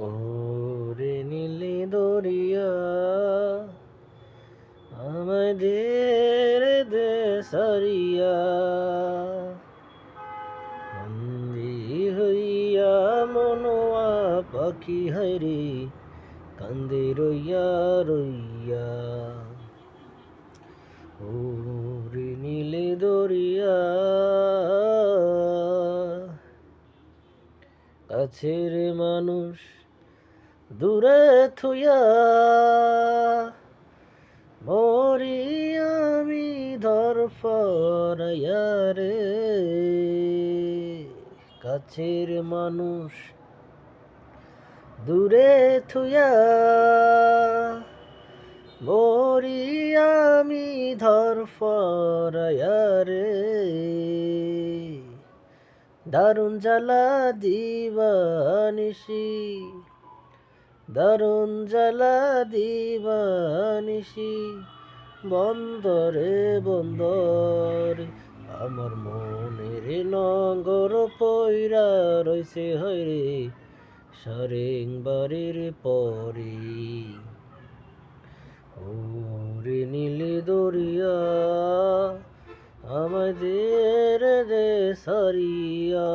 ওরে নীলি দরিয়া আমাদের দেশারিয়া বন্দি হইয়া মনোয়া পাখি হায়রে কান্দে রইয়া রইয়া ওরে নীলি দরিয়া কাছের মানুষ দূরে থুইয়া মরি আমি ধরফরাইয়া রে কাছের মানুষ দূরে থুইয়া মরি আমি ধরফরাইয়া রে দারুণ জ্বালা দিবানিসি দারুণ জ্বালা দিবানিসি বন্দরে বন্দরে আমার মনের নগর পইরা রইছে হইরে সারেং বাড়ির পরে ওরে নীলি দরিয়া আমাদের দেশারিয়া